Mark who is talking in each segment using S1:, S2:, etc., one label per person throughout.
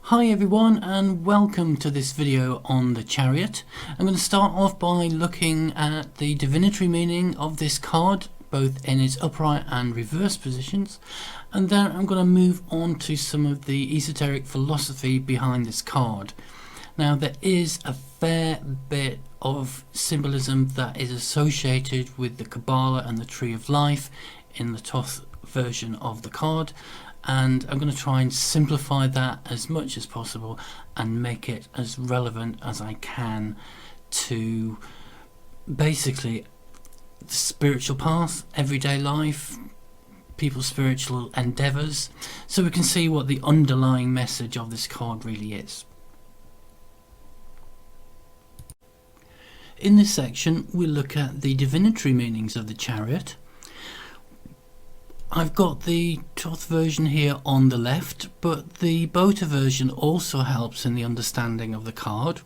S1: Hi everyone, and welcome to this video on the Chariot. I'm going to start off by looking at the divinatory meaning of this card, both in its upright and reverse positions, and then I'm going to move on to some of the esoteric philosophy behind this card. Now, there is a fair bit of symbolism that is associated with the Kabbalah and the Tree of Life in the Thoth version of the card, and I'm going to try and simplify that as much as possible and make it as relevant as I can to basically the spiritual path, everyday life, people's spiritual endeavours, so we can see what the underlying message of this card really is. In this section, we'll look at the divinatory meanings of the Chariot. I've got the Thoth version here on the left, but the Bota version also helps in the understanding of the card,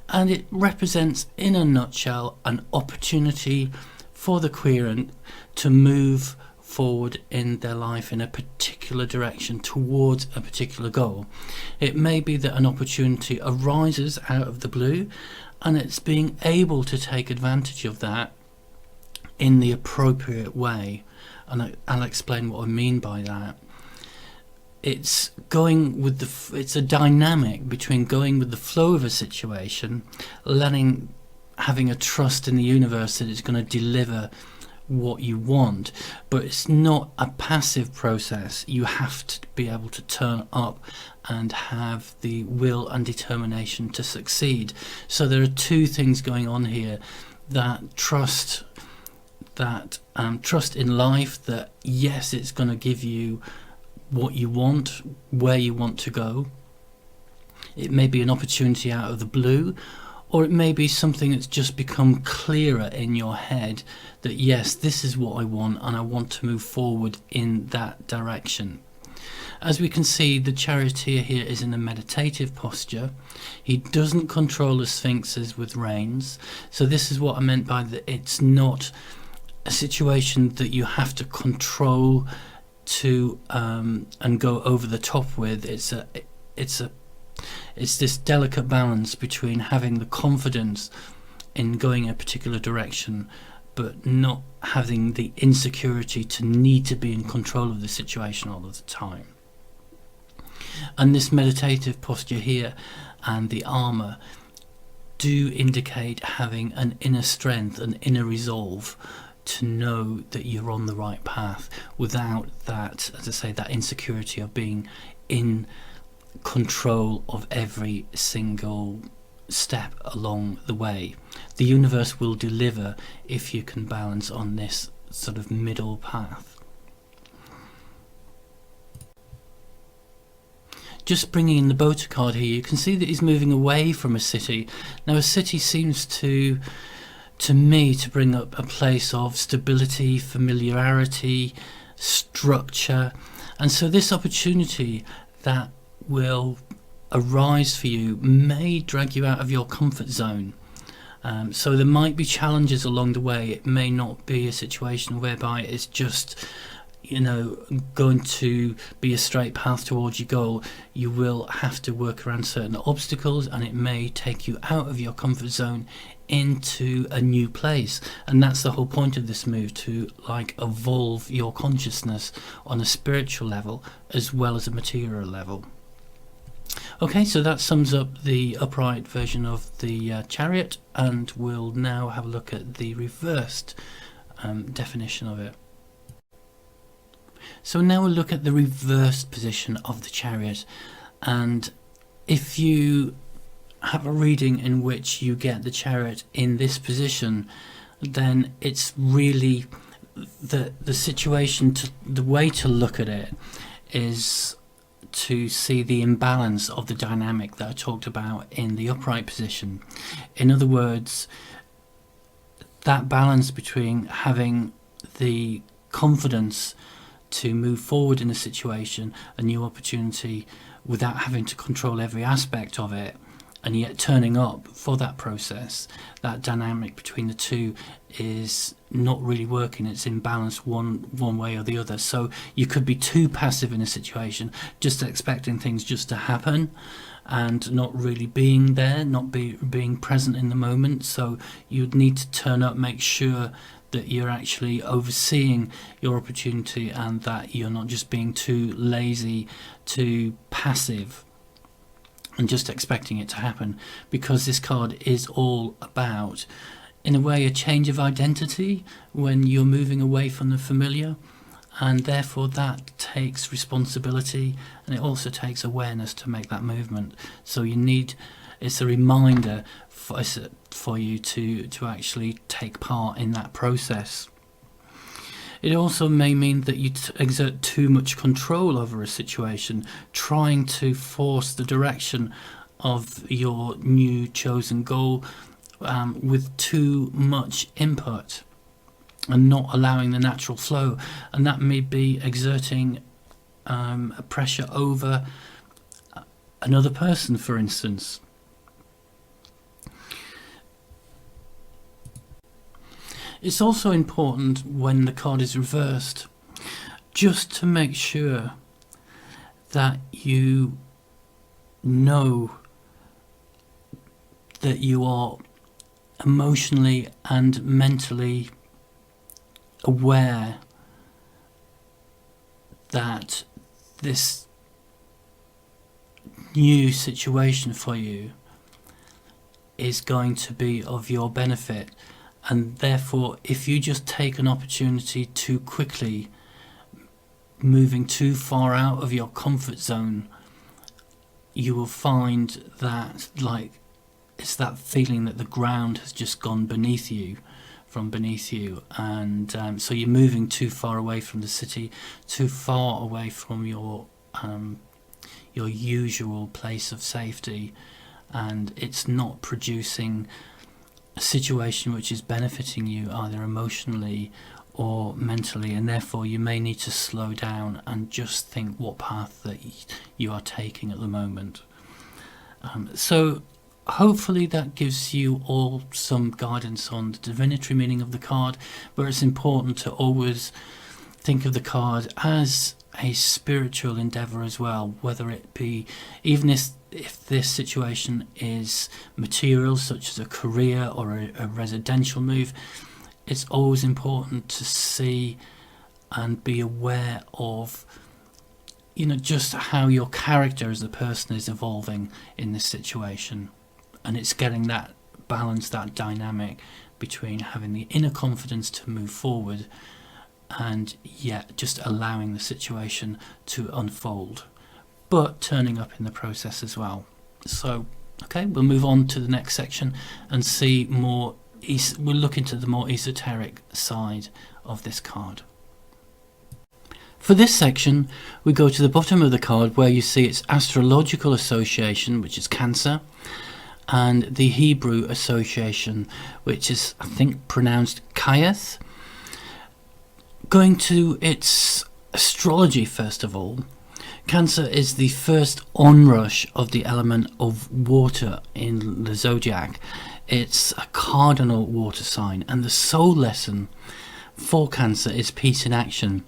S1: and it represents, in a nutshell, an opportunity for the querent to move forward in their life in a particular direction towards a particular goal. It may be that an opportunity arises out of the blue, and it's being able to take advantage of that in the appropriate way. And I'll explain what I mean by that. It's going with it's a dynamic between going with the flow of a situation, having a trust in the universe that it's going to deliver what you want, but it's not a passive process. You have to be able to turn up and have the will and determination to succeed. So there are two things going on here: that trust in life, that yes, it's going to give you what you want, where you want to go. It may be an opportunity out of the blue, or it may be something that's just become clearer in your head that yes, this is what I want, and I want to move forward in that direction. As we can see, the charioteer here is in a meditative posture. He doesn't control the sphinxes with reins. So this is what I meant by that. It's not a situation that you have to control to and go over the top with. It's this delicate balance between having the confidence in going a particular direction, but not having the insecurity to need to be in control of the situation all of the time. And this meditative posture here and the armour do indicate having an inner strength, an inner resolve to know that you're on the right path without that, as I say, that insecurity of being in control of every single step along the way. The universe will deliver if you can balance on this sort of middle path. Just bringing in the Bota card here, you can see that he's moving away from a city. Now, a city seems to me to bring up a place of stability, familiarity, structure, and so this opportunity that will arise for you may drag you out of your comfort zone. So there might be challenges along the way. It may not be a situation whereby it's just, going to be a straight path towards your goal. You will have to work around certain obstacles, and it may take you out of your comfort zone into a new place. And that's the whole point of this move, to evolve your consciousness on a spiritual level as well as a material level. Okay, so that sums up the upright version of the Chariot, and we'll now have a look at the reversed definition of it. So now we'll look at the reversed position of the Chariot, and if you have a reading in which you get the Chariot in this position, then it's really the situation, the way to look at it is to see the imbalance of the dynamic that I talked about in the upright position. In other words, that balance between having the confidence to move forward in a situation, a new opportunity, without having to control every aspect of it, and yet turning up for that process, that dynamic between the two is not really working. It's imbalanced one way or the other. So you could be too passive in a situation, just expecting things just to happen and not really being there, not being present in the moment. So you'd need to turn up, make sure that you're actually overseeing your opportunity and that you're not just being too lazy, too passive and just expecting it to happen, because this card is all about, in a way, a change of identity when you're moving away from the familiar, and therefore that takes responsibility, and it also takes awareness to make that movement. So it's a reminder for you to actually take part in that process. It also may mean that you exert too much control over a situation, trying to force the direction of your new chosen goal with too much input and not allowing the natural flow. And that may be exerting a pressure over another person, for instance. It's also important when the card is reversed just to make sure that you know that you are emotionally and mentally aware that this new situation for you is going to be of your benefit. And therefore, if you just take an opportunity too quickly, moving too far out of your comfort zone, you will find that, like, it's that feeling that the ground has just gone beneath you, and so you're moving too far away from the city, too far away from your usual place of safety, and it's not producing a situation which is benefiting you either emotionally or mentally, and therefore you may need to slow down and just think what path that you are taking at the moment. So hopefully that gives you all some guidance on the divinity meaning of the card, where it's important to always think of the card as a spiritual endeavour as well, whether it be, even if this situation is material, such as a career or a residential move, it's always important to see and be aware of, just how your character as a person is evolving in this situation. And it's getting that balance, that dynamic between having the inner confidence to move forward and yet just allowing the situation to unfold, but turning up in the process as well. So, okay, we'll move on to the next section and see more. We'll look into the more esoteric side of this card. For this section, we go to the bottom of the card where you see its astrological association, which is Cancer, and the Hebrew association, which is, I think, pronounced Chariot. Going to its astrology first of all, Cancer is the first onrush of the element of water in the zodiac. It's a cardinal water sign, and the soul lesson for Cancer is peace in action.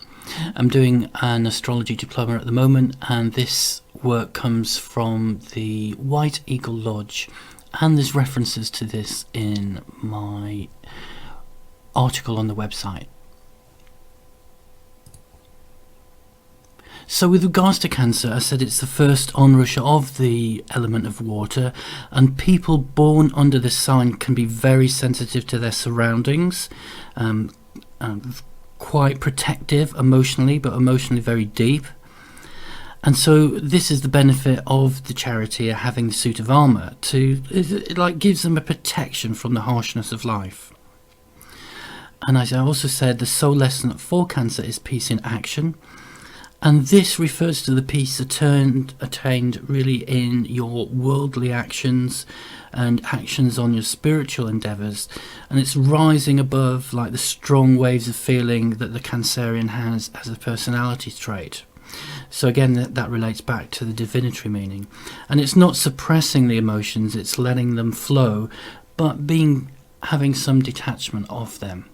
S1: I'm doing an astrology diploma at the moment, and this work comes from the White Eagle Lodge, and there's references to this in my article on the website. So with regards to Cancer, I said it's the first onrush of the element of water, and people born under this sign can be very sensitive to their surroundings, quite protective emotionally, but emotionally very deep. And so this is the benefit of the charioteer having the suit of armour. It gives them a protection from the harshness of life. And as I also said, the soul lesson for Cancer is peace in action. And this refers to the peace attained really in your worldly actions and actions on your spiritual endeavours. And it's rising above the strong waves of feeling that the Cancerian has as a personality trait. So again, that relates back to the divinity meaning. And it's not suppressing the emotions, it's letting them flow, but having some detachment of them,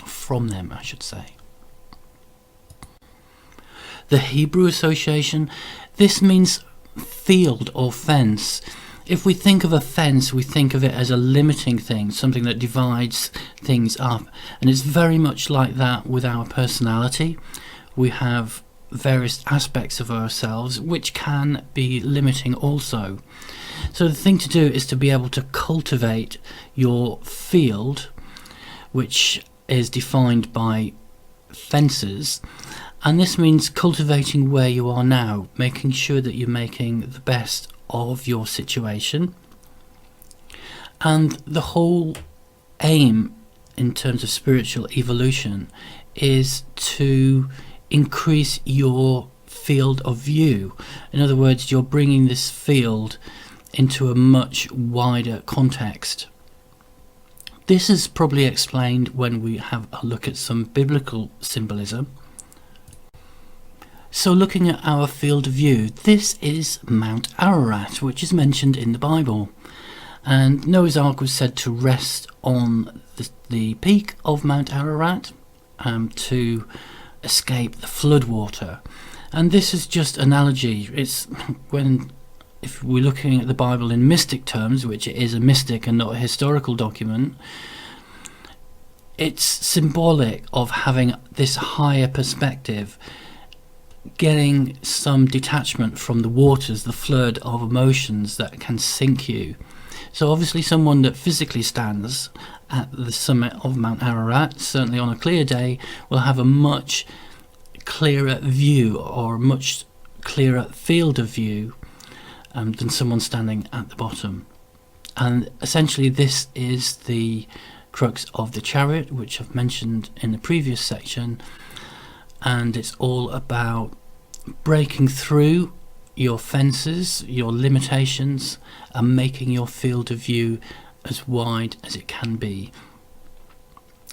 S1: from them, I should say. The Hebrew association, this means field or fence. If we think of a fence, we think of it as a limiting thing, something that divides things up. And it's very much like that with our personality. We have various aspects of ourselves which can be limiting also. So the thing to do is to be able to cultivate your field, which is defined by fences. And this means cultivating where you are now, making sure that you're making the best of your situation. And the whole aim in terms of spiritual evolution is to increase your field of view. In other words, you're bringing this field into a much wider context. This is probably explained when we have a look at some biblical symbolism. So looking at our field of view, this is Mount Ararat, which is mentioned in the Bible. And Noah's Ark was said to rest on the peak of Mount Ararat to escape the flood water. And this is just analogy. It's if we're looking at the Bible in mystic terms, which it is a mystic and not a historical document, it's symbolic of having this higher perspective, getting some detachment from the waters, the flood of emotions that can sink you. So obviously someone that physically stands at the summit of Mount Ararat, certainly on a clear day, will have a much clearer view or a much clearer field of view than someone standing at the bottom. And essentially this is the crux of the Chariot, which I've mentioned in the previous section. And it's all about breaking through your fences, your limitations, and making your field of view as wide as it can be.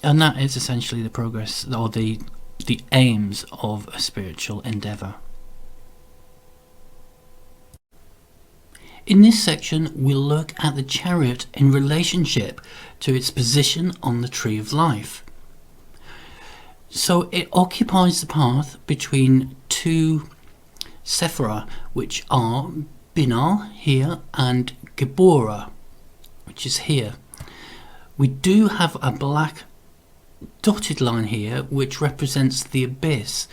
S1: And that is essentially the progress or the aims of a spiritual endeavour. In this section, we'll look at the Chariot in relationship to its position on the Tree of Life. So it occupies the path between two Sephira, which are Binah here and Geborah, which is here. We do have a black dotted line here which represents the abyss,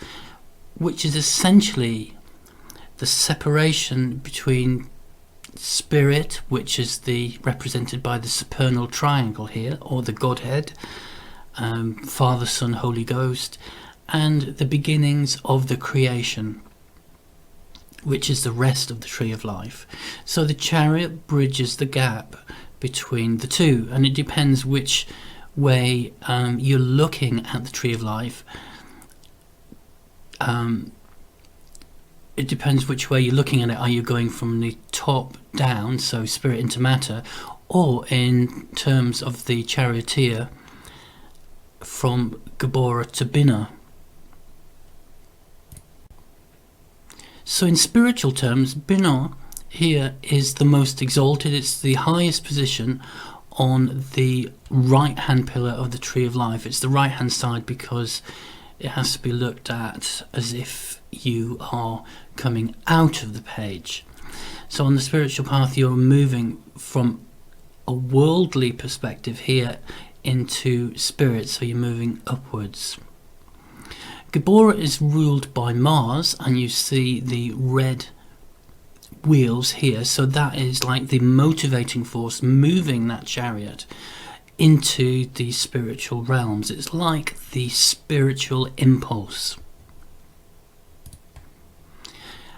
S1: which is essentially the separation between spirit, which is represented by the supernal triangle here, or the Godhead, Father, Son, Holy Ghost, and the beginnings of the creation, which is the rest of the Tree of Life. So the Chariot bridges the gap between the two, and it depends which way you're looking at the Tree of Life. It depends which way you're looking at it. Are you going from the top down, so spirit into matter, or in terms of the charioteer, from Geborah to Binah? So in spiritual terms, Binah here is the most exalted. It's the highest position on the right hand pillar of the Tree of Life. It's the right hand side because it has to be looked at as if you are coming out of the page. So on the spiritual path, you're moving from a worldly perspective here into spirit, so you're moving upwards. Geborah is ruled by Mars, and you see the red wheels here, so that is like the motivating force moving that chariot into the spiritual realms. It's like the spiritual impulse.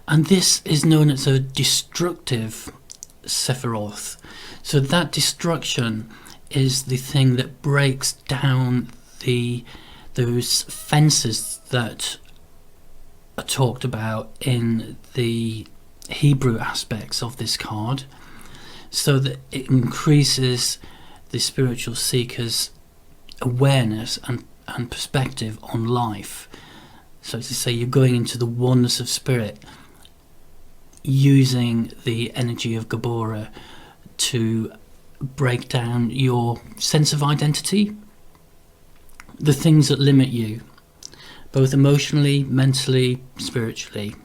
S1: And this is known as a destructive Sephiroth. So that destruction is the thing that breaks down those fences that are talked about in the Hebrew aspects of this card, so that it increases the spiritual seeker's awareness and perspective on life. So to say, you're going into the oneness of spirit, using the energy of Gabora to break down your sense of identity, the things that limit you, both emotionally, mentally, spiritually.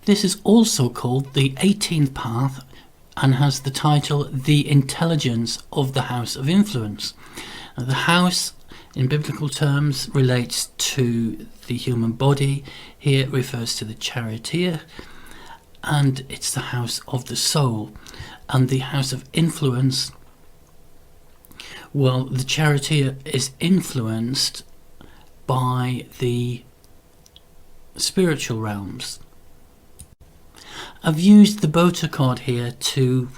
S1: This is also called the 18th path and has the title The Intelligence of the House of Influence. Now, the house in biblical terms relates to the human body. Here it refers to the charioteer, and it's the house of the soul. And the house of influence, well, the charioteer is influenced by the spiritual realms. I've used the Bota card here to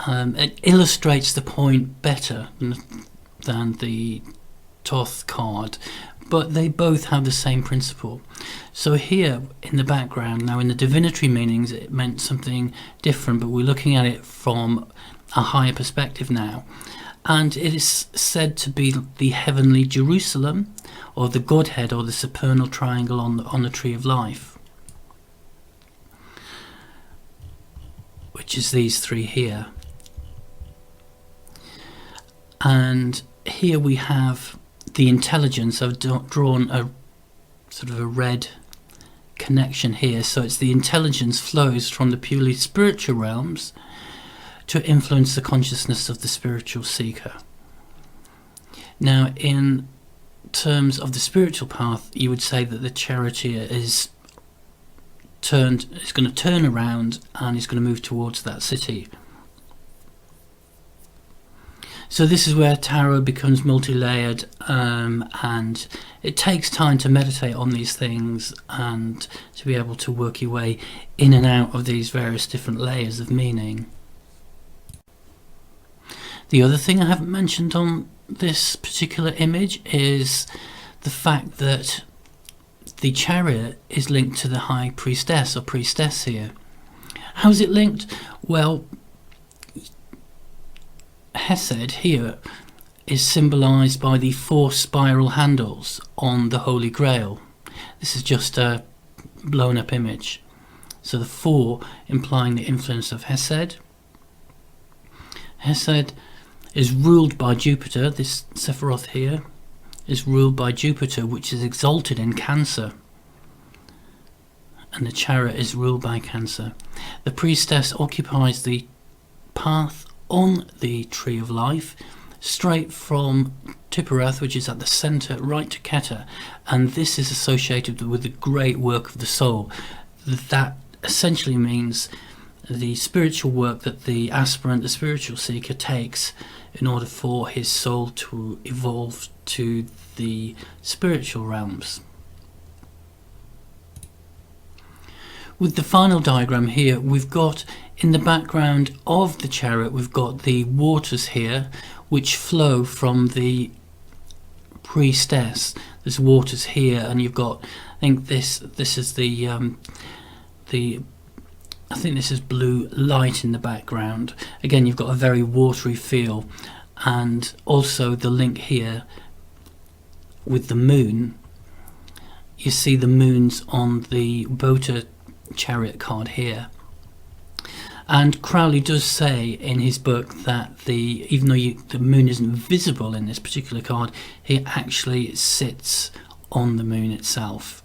S1: it illustrates the point better than the Thoth card, but they both have the same principle. So here in the background, now in the divinity meanings it meant something different, but we're looking at it from a higher perspective now, and it is said to be the heavenly Jerusalem, or the Godhead, or the supernal triangle on the tree of life, which is these three here. And here we have the intelligence. I've drawn a sort of a red connection here, so it's the intelligence flows from the purely spiritual realms to influence the consciousness of the spiritual seeker. Now, in terms of the spiritual path, you would say that the charioteer is going to turn around and is going to move towards that city. So this is where tarot becomes multi-layered, and it takes time to meditate on these things and to be able to work your way in and out of these various different layers of meaning. The other thing I haven't mentioned on this particular image is the fact that the chariot is linked to the high priestess or priestess here. How's it linked? Well, Hesed here is symbolised by the 4 spiral handles on the Holy Grail. This is just a blown up image. So the 4 implying the influence of Hesed. Hesed is ruled by Jupiter. This Sephiroth here is ruled by Jupiter, which is exalted in Cancer. And the chariot is ruled by Cancer. The priestess occupies the path on the Tree of Life, straight from Tiphereth, which is at the centre, right to Keter, and this is associated with the great work of the soul. That essentially means the spiritual work that the aspirant, the spiritual seeker, takes in order for his soul to evolve to the spiritual realms. With the final diagram here, we've got in the background of the chariot, we've got the waters here which flow from the priestess. There's waters here, and you've got, I think this is I think this is blue light in the background. Again, you've got a very watery feel, and also the link here with the moon. You see the moons on the Bota chariot card here. And Crowley does say in his book that even though the moon isn't visible in this particular card, it actually sits on the moon itself.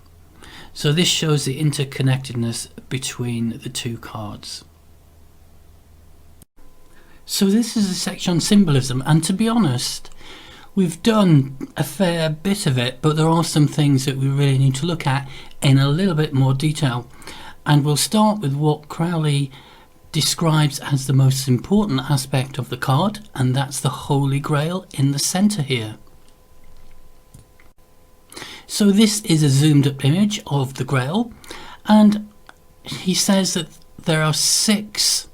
S1: So this shows the interconnectedness between the two cards. So this is a section on symbolism, and to be honest, we've done a fair bit of it, but there are some things that we really need to look at in a little bit more detail. And we'll start with what Crowley describes as the most important aspect of the card, and that's the Holy Grail in the centre here. So this is a zoomed up image of the Grail, and he says that there are six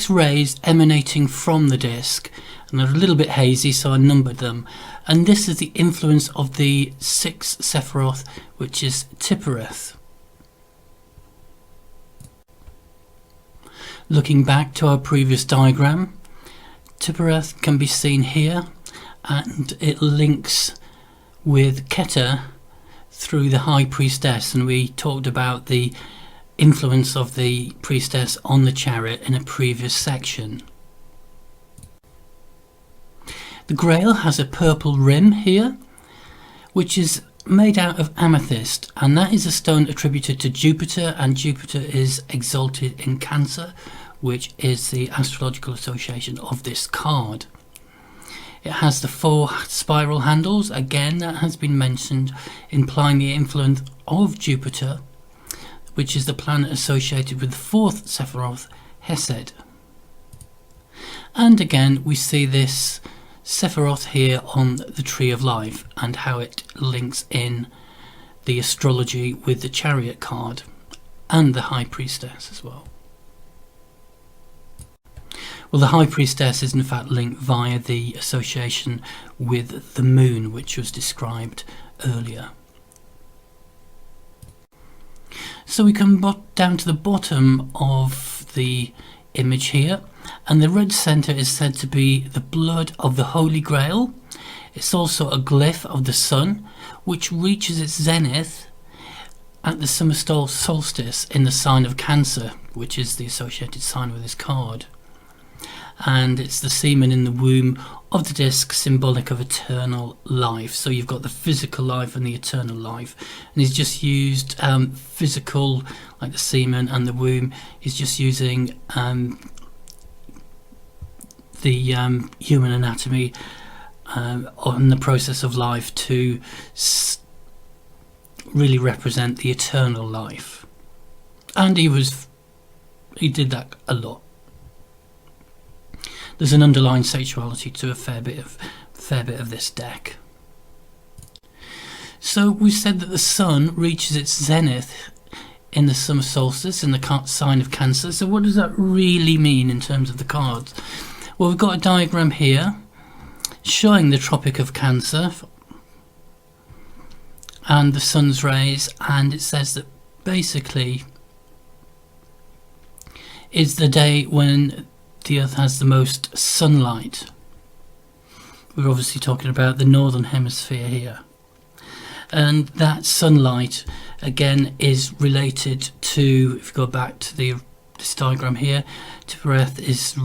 S1: rays emanating from the disc, and they're a little bit hazy, so I numbered them. And this is the influence of the 6th Sephiroth, which is Tiphereth. Looking back to our previous diagram, Tiphereth can be seen here, and it links with Keter through the High Priestess, and we talked about the influence of the priestess on the chariot in a previous section. The Grail has a purple rim here, which is made out of amethyst, and that is a stone attributed to Jupiter, and Jupiter is exalted in Cancer, which is the astrological association of this card. It has the 4 spiral handles, again that has been mentioned, implying the influence of Jupiter, which is the planet associated with the 4th Sephiroth, Hesed. And again we see this Sephiroth here on the Tree of Life and how it links in the astrology with the Chariot card and the High Priestess as well. Well, the High Priestess is in fact linked via the association with the moon, which was described earlier. So we come down to the bottom of the image here, and the red centre is said to be the blood of the Holy Grail. It's also a glyph of the sun, which reaches its zenith at the summer solstice in the sign of Cancer, which is the associated sign with this card. And it's the semen in the womb of the disc, symbolic of eternal life. So you've got the physical life and the eternal life, and he's just used physical, like the semen and the womb. He's just using the human anatomy on the process of life to really represent the eternal life, and he did that a lot. There's an underlying sexuality to a fair bit of this deck. So we said that the sun reaches its zenith in the summer solstice in the sign of Cancer. So what does that really mean in terms of the cards? Well, we've got a diagram here showing the Tropic of Cancer and the sun's rays, and it says that basically it's the day when the Earth has the most sunlight. We're obviously talking about the northern hemisphere here, and that sunlight again is related to, if you go back to this diagram here, Earth is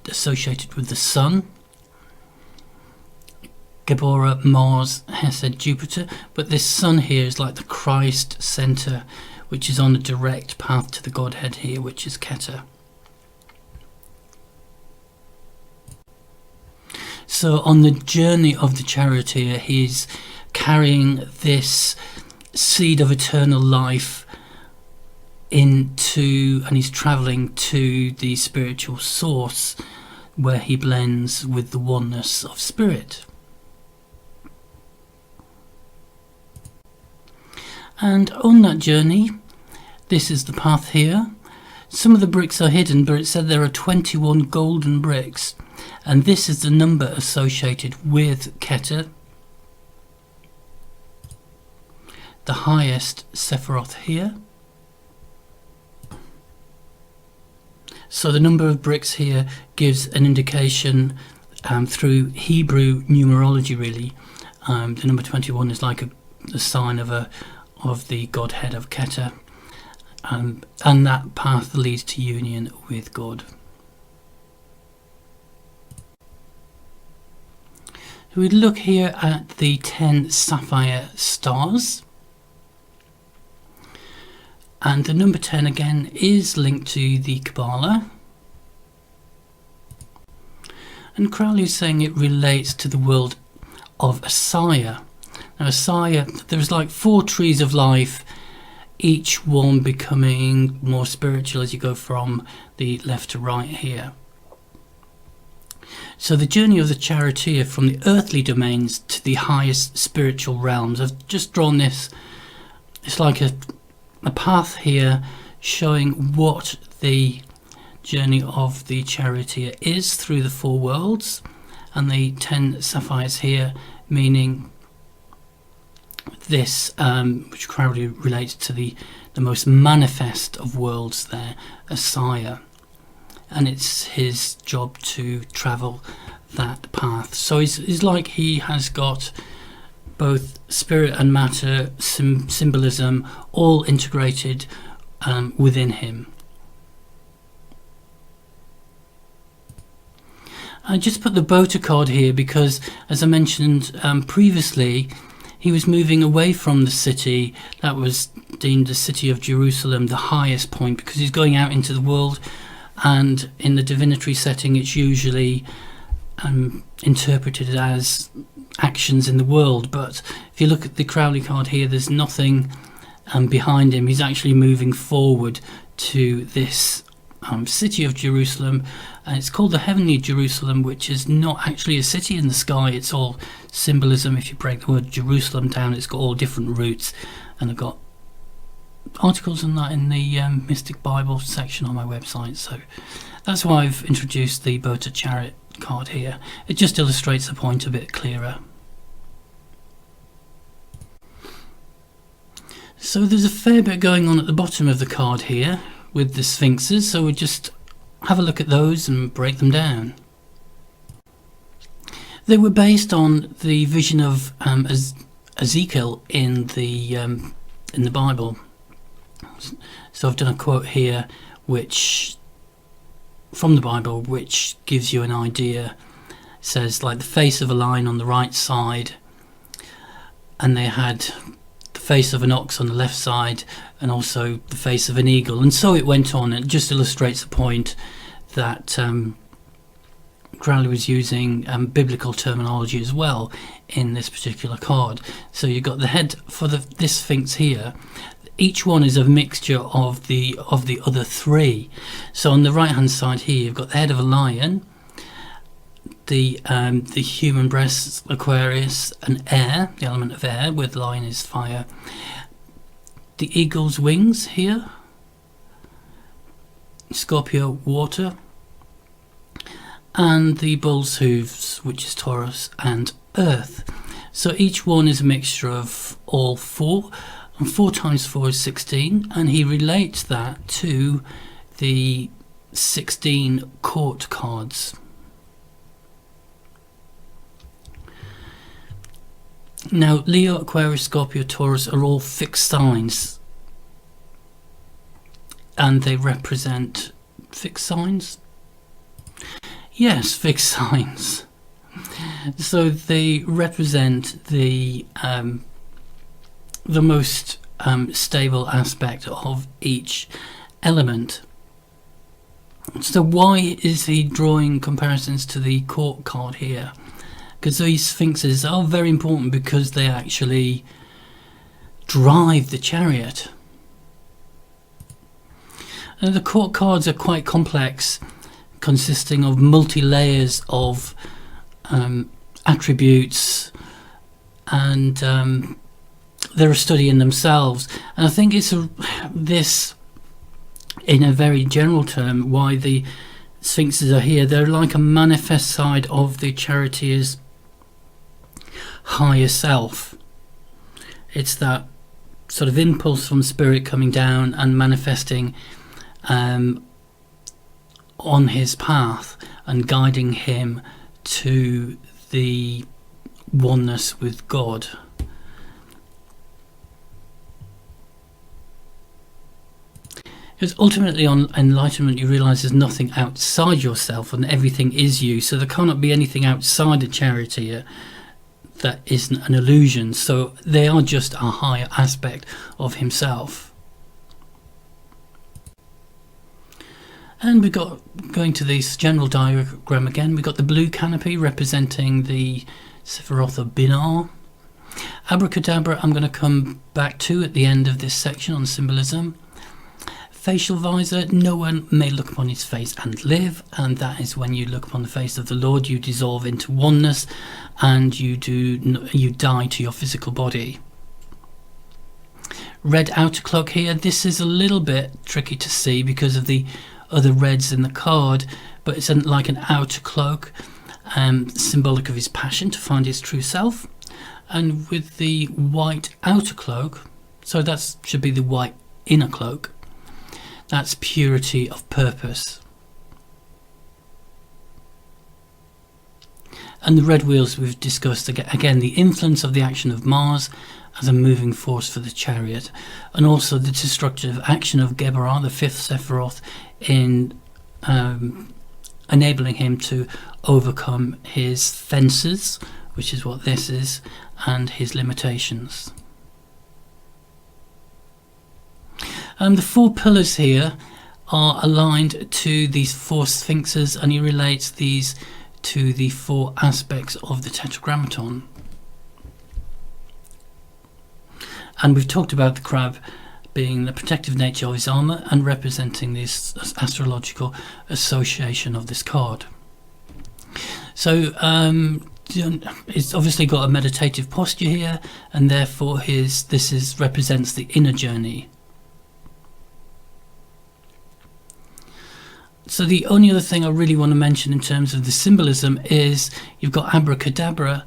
S1: associated with the sun, Gabora, Mars, Hesed, Jupiter, but this sun here is like the Christ centre, which is on a direct path to the Godhead here, which is Keter. So on the journey of the charioteer, he's carrying this seed of eternal life and he's travelling to the spiritual source where he blends with the oneness of spirit. And on that journey, this is the path here. Some of the bricks are hidden, but it said there are 21 golden bricks. And this is the number associated with Keter, the highest Sephiroth here. So the number of bricks here gives an indication through Hebrew numerology, really. The number 21 is like a sign of the Godhead of Keter, and that path leads to union with God. We look here at the 10 sapphire stars, and the number 10 again is linked to the Kabbalah, and Crowley is saying it relates to the world of Asaya. Now Asaya, there's like 4 trees of life, each one becoming more spiritual as you go from the left to right here. So the journey of the charioteer from the earthly domains to the highest spiritual realms. I've just drawn this. It's like a path here showing what the journey of the charioteer is through the 4 worlds, and the 10 sapphires here meaning this, which Crowley relates to the most manifest of worlds there, Asaya. and it's his job to travel that path. So it's like he has got both spirit and matter, symbolism, all integrated within him. I just put the Bota card here because, as I mentioned previously, he was moving away from the city that was deemed the city of Jerusalem, the highest point, because he's going out into the world, and in the divinity setting it's usually interpreted as actions in the world. But if you look at the Crowley card here, there's nothing behind him. He's actually moving forward to this city of Jerusalem, and it's called the Heavenly Jerusalem, which is not actually a city in the sky. It's all symbolism. If you break the word Jerusalem down, it's got all different roots, and I've got articles on that in the Mystic Bible section on my website. So that's why I've introduced the Bota Chariot card here. It just illustrates the point a bit clearer. So there's a fair bit going on at the bottom of the card here with the sphinxes, so we'll just have a look at those and break them down. They were based on the vision of Ezekiel in the Bible. So I've done a quote here which from the Bible which gives you an idea. It says, like, the face of a lion on the right side, and they had the face of an ox on the left side, and also the face of an eagle, and so it went on. It just illustrates the point that Crowley was using biblical terminology as well in this particular card. So you've got the head for this sphinx here. Each one is a mixture of the other three. So on the right hand side here, you've got the head of a lion, the human breast, Aquarius, and air, the element of air, with lion is fire. The eagle's wings here, Scorpio, water, and the bull's hooves, which is Taurus, and earth. So each one is a mixture of all four, and 4 times 4 is 16, and he relates that to the 16 court cards. Now, Leo, Aquarius, Scorpio, Taurus are all fixed signs, and they represent fixed signs? Yes, fixed signs. So they represent the most stable aspect of each element. So why is he drawing comparisons to the court card here? Because these sphinxes are very important because they actually drive the chariot. And the court cards are quite complex, consisting of multi-layers of attributes, and they're a study in themselves. And I think it's this, in a very general term, why the sphinxes are here. They're like a manifest side of the charioteer's higher self. It's that sort of impulse from spirit coming down and manifesting on his path and guiding him to the oneness with God. Because ultimately on Enlightenment you realise there's nothing outside yourself and everything is you, so there cannot be anything outside the charioteer that isn't an illusion. So they are just a higher aspect of himself. And we've got, going to this general diagram again, we've got the blue canopy representing the Sephiroth of Binah. Abracadabra I'm going to come back to at the end of this section on symbolism. Facial visor, no one may look upon his face and live, and that is when you look upon the face of the Lord, you dissolve into oneness and you die to your physical body. Red outer cloak here, this is a little bit tricky to see because of the other reds in the card, but it's like an outer cloak, symbolic of his passion to find his true self. And with the white outer cloak, so that should be the white inner cloak, that's purity of purpose. And the red wheels we've discussed, again, the influence of the action of Mars as a moving force for the Chariot, and also the destructive action of Geberah, the fifth Sephiroth, in enabling him to overcome his fences, which is what this is, and his limitations. The four pillars here are aligned to these four sphinxes, and he relates these to the four aspects of the Tetragrammaton. And we've talked about the crab being the protective nature of his armour and representing this astrological association of this card. So it's obviously got a meditative posture here, and therefore represents the inner journey. So the only other thing I really want to mention in terms of the symbolism is you've got abracadabra,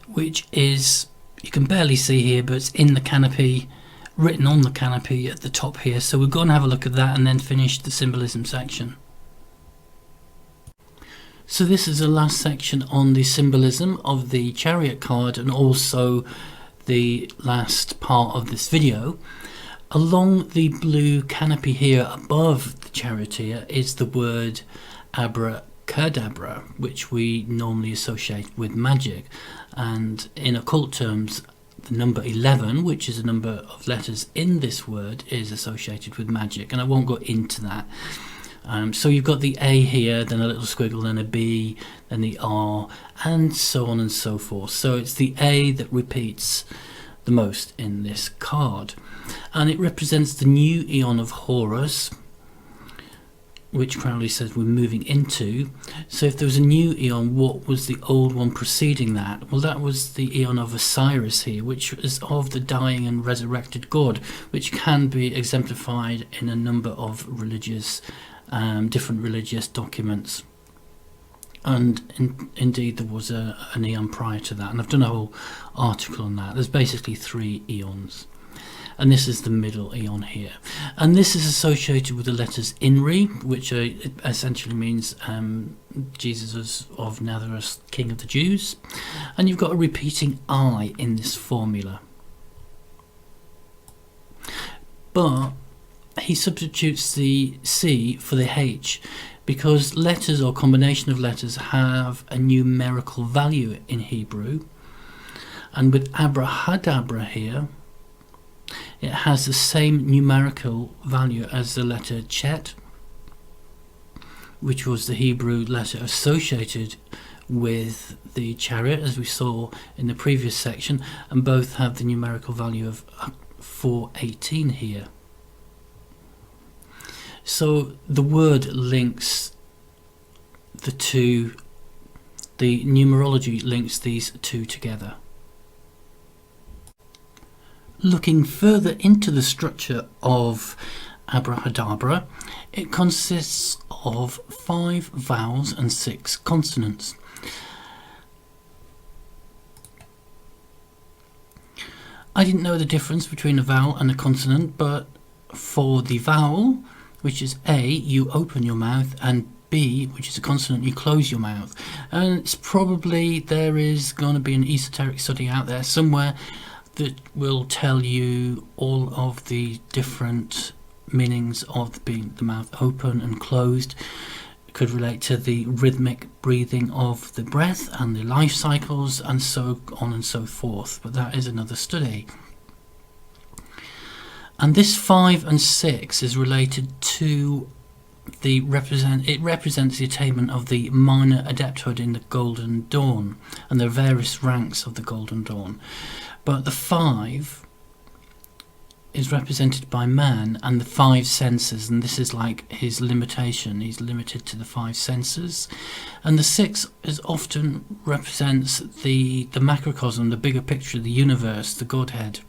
S1: which is, you can barely see here, but it's in the canopy, written on the canopy at the top here. So we'll go and have a look at that and then finish the symbolism section. So this is the last section on the symbolism of the Chariot card, and also the last part of this video. Along the blue canopy here above the charioteer is the word abracadabra, which we normally associate with magic, and in occult terms the number 11, which is a number of letters in this word, is associated with magic, and I won't go into that. So you've got the A here, then a little squiggle, then a B, then the R, and so on and so forth. So it's the A that repeats the most in this card, and it represents the new eon of Horus, which Crowley says we're moving into. So if there was a new eon, what was the old one preceding that? Well, that was the eon of Osiris here, which is of the dying and resurrected god, which can be exemplified in a number of religious different religious documents. And indeed there was an eon prior to that, and I've done a whole article on that. There's basically 3 eons, and this is the middle eon here, and this is associated with the letters Inri, which essentially means Jesus of Nazareth, King of the Jews, and you've got a repeating I in this formula, but he substitutes the C for the H, because letters or combination of letters have a numerical value in Hebrew, and with abrahadabra here it has the same numerical value as the letter Chet, which was the Hebrew letter associated with the Chariot, as we saw in the previous section, and both have the numerical value of 418 here. So the word links the two, the numerology links these two together. Looking further into the structure of abrahadabra, it consists of 5 vowels and 6 consonants. I didn't know the difference between a vowel and a consonant, but for the vowel, which is A, you open your mouth, and B, which is a consonant, you close your mouth. And it's probably, there is going to be an esoteric study out there somewhere that will tell you all of the different meanings of being the mouth open and closed. It could relate to the rhythmic breathing of the breath and the life cycles and so on and so forth, but that is another study. And this 5 and 6 is related to it represents the attainment of the minor adepthood in the Golden Dawn, and there are various ranks of the Golden Dawn. But the 5 is represented by man and the 5 senses, and this is like his limitation. He's limited to the 5 senses. And the 6 is often represents the macrocosm, the bigger picture of the universe, the Godhead.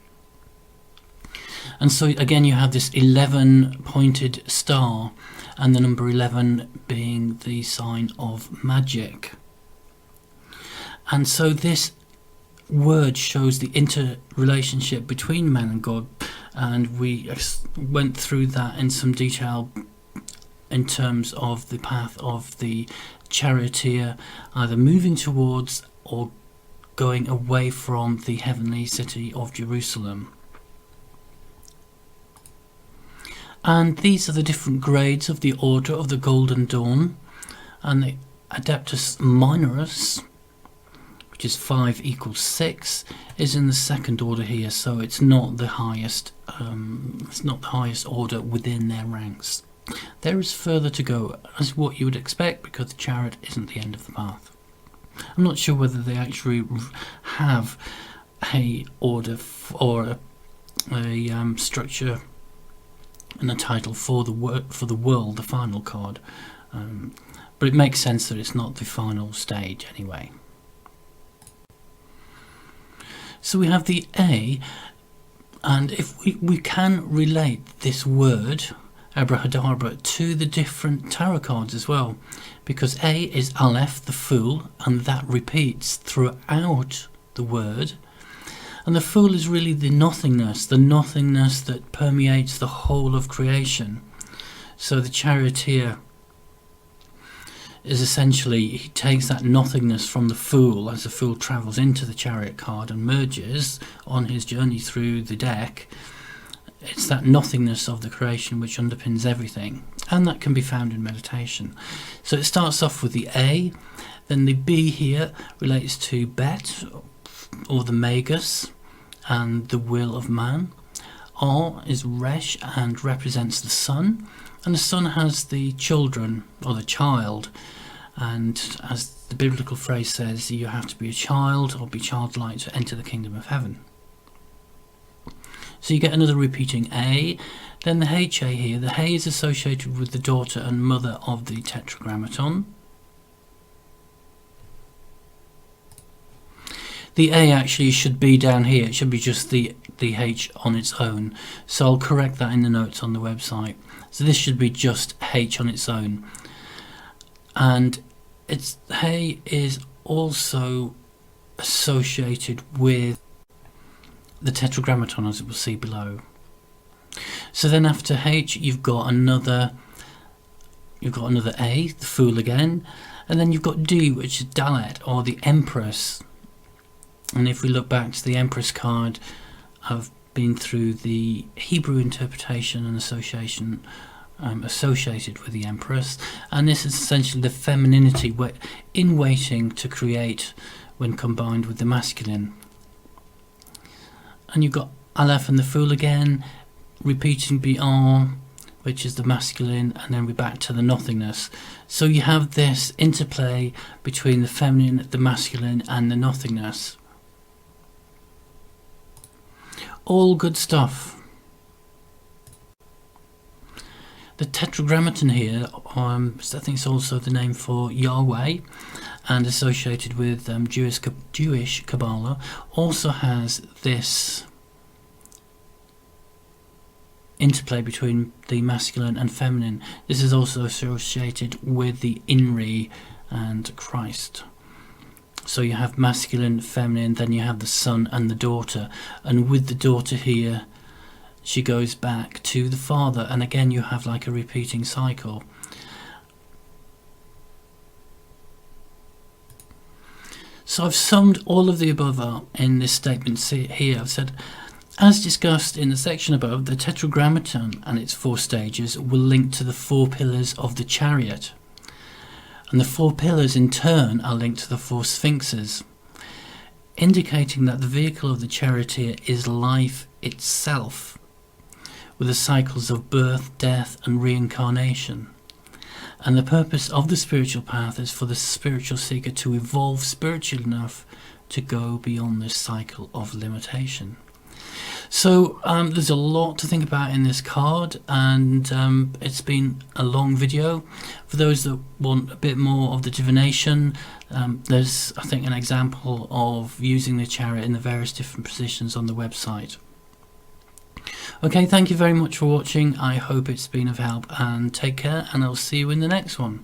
S1: And so again you have this 11-pointed star, and the number 11 being the sign of magic. And so this word shows the interrelationship between man and God, and we went through that in some detail in terms of the path of the charioteer, either moving towards or going away from the heavenly city of Jerusalem. And these are the different grades of the Order of the Golden Dawn, and the Adeptus Minoris, which is 5 equals 6, is in the second order here, so it's not the highest. It's not the highest order within their ranks. There is further to go, as what you would expect, because the Chariot isn't the end of the path. I'm not sure whether they actually have a order or a structure and a title for the world, the final card, but it makes sense that it's not the final stage anyway. So we have the A, and if we can relate this word Abrahadabra to the different tarot cards as well, because A is Aleph, the Fool, and that repeats throughout the word. And the Fool is really the nothingness that permeates the whole of creation. So the Charioteer is essentially, he takes that nothingness from the Fool as the Fool travels into the Chariot card and merges on his journey through the deck. It's that nothingness of the creation which underpins everything, and that can be found in meditation. So it starts off with the A, then the B here relates to Bet, or the Magus, and the will of man. R is Resh and represents the sun, and the sun has the children, or the child, and as the biblical phrase says, you have to be a child or be childlike to enter the kingdom of heaven. So you get another repeating A, then the HA here. The Hay is associated with the daughter and mother of the Tetragrammaton. The A actually should be down here. It should be just the H on its own. So I'll correct that in the notes on the website. So this should be just H on its own. And its Hay is also associated with the Tetragrammaton, as we'll see below. So then after H you've got another A, the Fool again, and then you've got D, which is Dalet, or the Empress. And if we look back to the Empress card, I've been through the Hebrew interpretation and association associated with the Empress, and this is essentially the femininity in waiting to create when combined with the masculine. And you've got Aleph and the Fool again, repeating BR, which is the masculine, and then we're back to the nothingness. So you have this interplay between the feminine, the masculine, and the nothingness. All good stuff. The Tetragrammaton here, I think it's also the name for Yahweh, and associated with Jewish Kabbalah, also has this interplay between the masculine and feminine. This is also associated with the Inri and Christ. So you have masculine, feminine, then you have the son and the daughter, and with the daughter here she goes back to the father, and again you have like a repeating cycle. So I've summed all of the above up in this statement here. I've said, as discussed in the section above, the Tetragrammaton and its 4 stages will link to the 4 pillars of the Chariot. And the 4 pillars in turn are linked to the 4 sphinxes, indicating that the vehicle of the charioteer is life itself, with the cycles of birth, death and reincarnation. And the purpose of the spiritual path is for the spiritual seeker to evolve spiritual enough to go beyond this cycle of limitation. So there's a lot to think about in this card, and it's been a long video. For those that want a bit more of the divination, there's, I think, an example of using the chariot in the various different positions on the website. Okay, thank you very much for watching. I hope it's been of help, and take care, and I'll see you in the next one.